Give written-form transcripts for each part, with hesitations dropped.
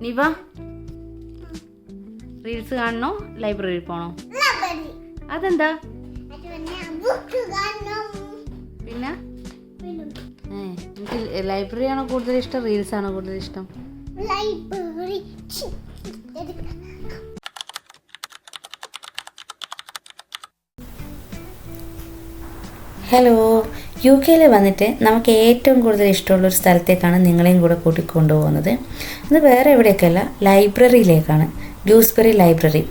നിവ reels കാണണോ ലൈബ്രറിയിൽ പോണോ? അതെന്താ? പിന്നെ എനിക്ക് ലൈബ്രറി ആണോ കൂടുതൽ ഇഷ്ടം, റീൽസ് ആണോ കൂടുതൽ ഇഷ്ടം? ഹലോ, UK വന്നിട്ട് നമുക്ക് ഏറ്റവും കൂടുതൽ ഇഷ്ടമുള്ളൊരു സ്ഥലത്തേക്കാണ് നിങ്ങളെയും കൂടെ കൂട്ടിക്കൊണ്ടുപോകുന്നത്. അത് വേറെ എവിടേക്കല്ല, ലൈബ്രറിയിലേക്കാണ്. ഡ്യൂസ്ബറി ലൈബ്രറി.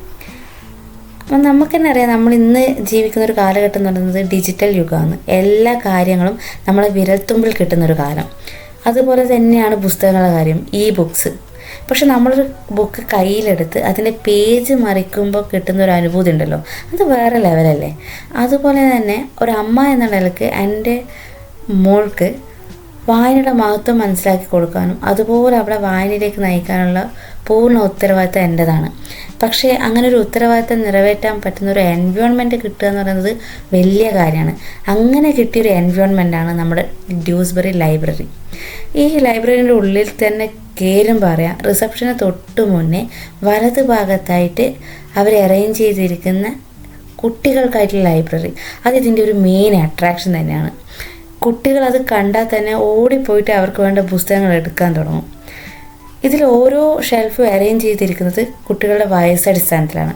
അപ്പം നമുക്ക് തന്നെ അറിയാം, നമ്മൾ ഇന്ന് ജീവിക്കുന്ന ഒരു കാലഘട്ടം എന്ന് പറയുന്നത് ഡിജിറ്റൽ യുഗമാണ്. എല്ലാ കാര്യങ്ങളും നമ്മളെ വിരൽത്തുമ്പിൽ കിട്ടുന്നൊരു കാലം. അതുപോലെ തന്നെയാണ് പുസ്തകങ്ങളുടെ കാര്യം, ബുക്സ്. പക്ഷെ നമ്മളൊരു ബുക്ക് കയ്യിലെടുത്ത് അതിൻ്റെ പേജ് മറിക്കുമ്പോൾ കിട്ടുന്നൊരു അനുഭൂതി ഉണ്ടല്ലോ, അത് വേറെ ലെവലല്ലേ. അതുപോലെ തന്നെ ഒരു അമ്മ എന്ന നിലയ്ക്ക് എൻ്റെ മോൾക്ക് വായനയുടെ മഹത്വം മനസ്സിലാക്കി കൊടുക്കാനും അതുപോലെ അവിടെ വായനയിലേക്ക് നയിക്കാനുള്ള പൂർണ്ണ ഉത്തരവാദിത്തം എൻ്റെതാണ്. പക്ഷേ അങ്ങനെ ഒരു ഉത്തരവാദിത്തം നിറവേറ്റാൻ പറ്റുന്ന ഒരു എൻവയോൺമെൻറ്റ് കിട്ടുക എന്ന് പറയുന്നത് വലിയ കാര്യമാണ്. അങ്ങനെ കിട്ടിയൊരു എൻവയോൺമെൻറ്റാണ് നമ്മുടെ ഡ്യൂസ്ബറി ലൈബ്രറി. ഈ ലൈബ്രറിൻ്റെ ഉള്ളിൽ തന്നെ കേരും പറയാം, റിസപ്ഷന് തൊട്ട് മുന്നേ വലത് ഭാഗത്തായിട്ട് അവർ അറേഞ്ച് ചെയ്തിരിക്കുന്ന കുട്ടികൾക്കായിട്ടുള്ള ലൈബ്രറി. അത് ഇതിൻ്റെ ഒരു മെയിൻ അട്രാക്ഷൻ തന്നെയാണ്. കുട്ടികൾ അത് കണ്ടാൽ തന്നെ ഓടിപ്പോയിട്ട് അവർക്ക് വേണ്ട പുസ്തകങ്ങൾ എടുക്കാൻ തുടങ്ങും. ഇതിൽ ഓരോ ഷെൽഫും അറേഞ്ച് ചെയ്തിരിക്കുന്നത് കുട്ടികളുടെ വയസ്സടിസ്ഥാനത്തിലാണ്.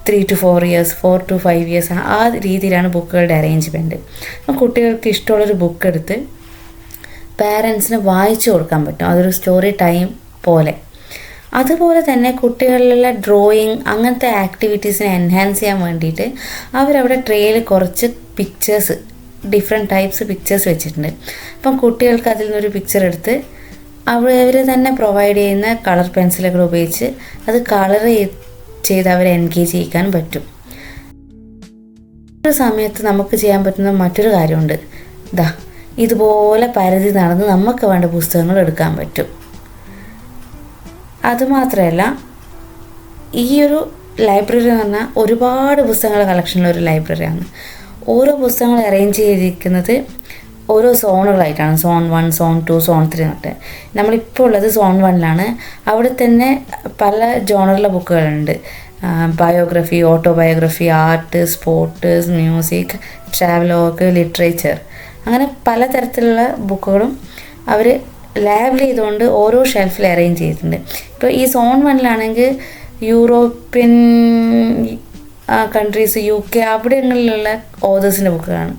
3 to 4 years, 4 to 5 years, ആ രീതിയിലാണ് ബുക്കുകളുടെ അറേഞ്ച്മെൻറ്റ്. കുട്ടികൾക്ക് ഇഷ്ടമുള്ളൊരു ബുക്ക് എടുത്ത് പാരൻസിന് വായിച്ചു കൊടുക്കാൻ പറ്റും. അതൊരു സ്റ്റോറി ടൈം പോലെ. അതുപോലെ തന്നെ കുട്ടികളിലുള്ള ഡ്രോയിങ് അങ്ങനത്തെ ആക്ടിവിറ്റീസിനെ എൻഹാൻസ് ചെയ്യാൻ വേണ്ടിയിട്ട് അവരവിടെ ട്രേയിൽ കുറച്ച് പിക്ചേഴ്സ്, ഡിഫറെൻറ്റ് ടൈപ്സ് പിക്ചേഴ്സ് വെച്ചിട്ടുണ്ട്. അപ്പം കുട്ടികൾക്ക് അതിൽ നിന്നൊരു പിക്ചർ എടുത്ത് അവർ തന്നെ പ്രൊവൈഡ് ചെയ്യുന്ന കളർ പെൻസിലുകൾ ഉപയോഗിച്ച് അത് കളർ ചെയ്ത് അവരെ എൻഗേജ് ചെയ്യിക്കാൻ പറ്റും. ഒരു സമയത്ത് നമുക്ക് ചെയ്യാൻ പറ്റുന്ന മറ്റൊരു കാര്യമുണ്ട്. ഇതുപോലെ പരതി നടന്ന് നമുക്ക് വേണ്ട പുസ്തകങ്ങൾ എടുക്കാൻ പറ്റും. അതുമാത്രമല്ല, ഈ ഒരു ലൈബ്രറി എന്ന് പറഞ്ഞാൽ ഒരുപാട് പുസ്തകങ്ങളുടെ കളക്ഷനുള്ള ഒരു ലൈബ്രറിയാണ്. ഓരോ പുസ്തകങ്ങൾ അറേഞ്ച് ചെയ്തിരിക്കുന്നത് ഓരോ സോണുകളായിട്ടാണ്. സോൺ 1, സോൺ 2, സോൺ 3 എന്നിട്ട് നമ്മളിപ്പോൾ ഉള്ളത് സോൺ 1ലാണ്. അവിടെ തന്നെ പല ജോണറിലെ ബുക്കുകളുണ്ട്. Biography, autobiography, art, sports, music, travelogue, literature, അങ്ങനെ പലതരത്തിലുള്ള ബുക്കുകളും അവർ ലേബിൾ ചെയ്തുകൊണ്ട് ഓരോ ഷെൽഫിൽ അറേഞ്ച് ചെയ്തിട്ടുണ്ട്. ഇപ്പോൾ ഈ സോൺ 1ലാണെങ്കിൽ യൂറോപ്യൻ കൺട്രീസ്, UK അവിടെങ്ങളിലുള്ള ഓതേഴ്സിൻ്റെ ബുക്കുകളാണ്.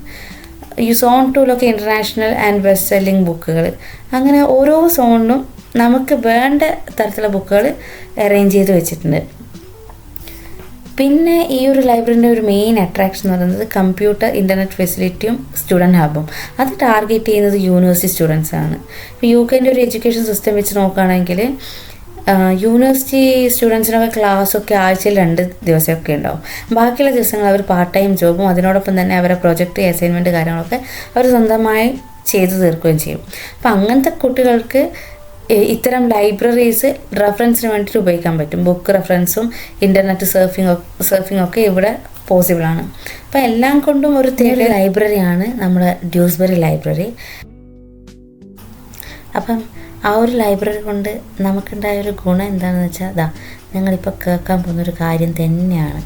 ഈ സോൺ 2ലൊക്കെ ഇൻ്റർനാഷണൽ ആൻഡ് ബെസ്റ്റ് സെല്ലിംഗ് ബുക്കുകൾ. അങ്ങനെ ഓരോ സോണിനും നമുക്ക് വേണ്ട തരത്തിലുള്ള ബുക്കുകൾ അറേഞ്ച് ചെയ്ത് വെച്ചിട്ടുണ്ട്. പിന്നെ ഈ ഒരു ലൈബ്രറിൻ്റെ ഒരു മെയിൻ അട്രാക്ഷൻ എന്ന് പറയുന്നത് കമ്പ്യൂട്ടർ, ഇൻ്റർനെറ്റ് ഫെസിലിറ്റിയും സ്റ്റുഡൻറ്റ് ഹബും. അത് ടാർഗറ്റ് ചെയ്യുന്നത് യൂണിവേഴ്സിറ്റി സ്റ്റുഡൻസാണ്. ഇപ്പോൾ UK ഒരു എഡ്യൂക്കേഷൻ സിസ്റ്റം വെച്ച് നോക്കുകയാണെങ്കിൽ യൂണിവേഴ്സിറ്റി സ്റ്റുഡൻസിനൊക്കെ ക്ലാസ്സൊക്കെ ആഴ്ചയിൽ 2 ദിവസമൊക്കെ ഉണ്ടാവും. ബാക്കിയുള്ള ദിവസങ്ങൾ അവർ പാർട്ട് ടൈം ജോബും അതിനോടൊപ്പം തന്നെ അവരെ പ്രൊജക്റ്റ്, അസൈൻമെൻറ്റ് കാര്യങ്ങളൊക്കെ അവർ സ്വന്തമായി ചെയ്തു തീർക്കുകയും ചെയ്യും. അപ്പം അങ്ങനത്തെ കുട്ടികൾക്ക് ഇത്തരം ലൈബ്രറീസ് റെഫറൻസിന് വേണ്ടിയിട്ട് ഉപയോഗിക്കാൻ പറ്റും. ബുക്ക് റെഫറൻസും ഇൻ്റർനെറ്റ് സർഫിംഗ് ഒക്കെ ഇവിടെ പോസിബിളാണ്. അപ്പം എല്ലാം കൊണ്ടും ഒരു തേർഡ് ലൈബ്രറിയാണ് നമ്മുടെ ഡ്യൂസ്ബറി ലൈബ്രറി. അപ്പം ആ ഒരു ലൈബ്രറി കൊണ്ട് നമുക്കുണ്ടായൊരു ഗുണം എന്താണെന്ന് വെച്ചാൽ ഞങ്ങളിപ്പോൾ കേൾക്കാൻ പോകുന്നൊരു കാര്യം തന്നെയാണ്.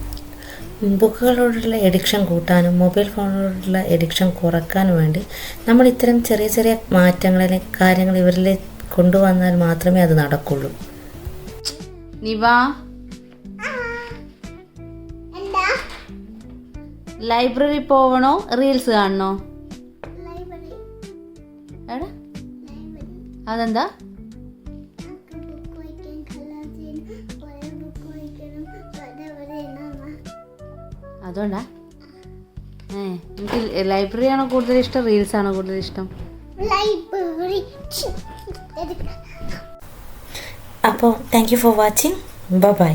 ബുക്കുകളോടുള്ള എഡിക്ഷൻ കൂട്ടാനും മൊബൈൽ ഫോണുകളോടുള്ള എഡിക്ഷൻ കുറക്കാനും വേണ്ടി നമ്മൾ ഇത്തരം ചെറിയ ചെറിയ മാറ്റങ്ങളിലെ കാര്യങ്ങൾ ഇവരിൽ കൊണ്ടുവന്നാൽ മാത്രമേ അത് നടക്കുള്ളൂ. ലൈബ്രറി പോവണോ റീൽസ് കാണണോ? അതെന്താ? അതുകൊണ്ടാ? എനിക്ക് ലൈബ്രറി ആണോ കൂടുതൽ ഇഷ്ടം, റീൽസ് ആണോ കൂടുതൽ ഇഷ്ടം? അപ്പോൾ thank you for watching. By.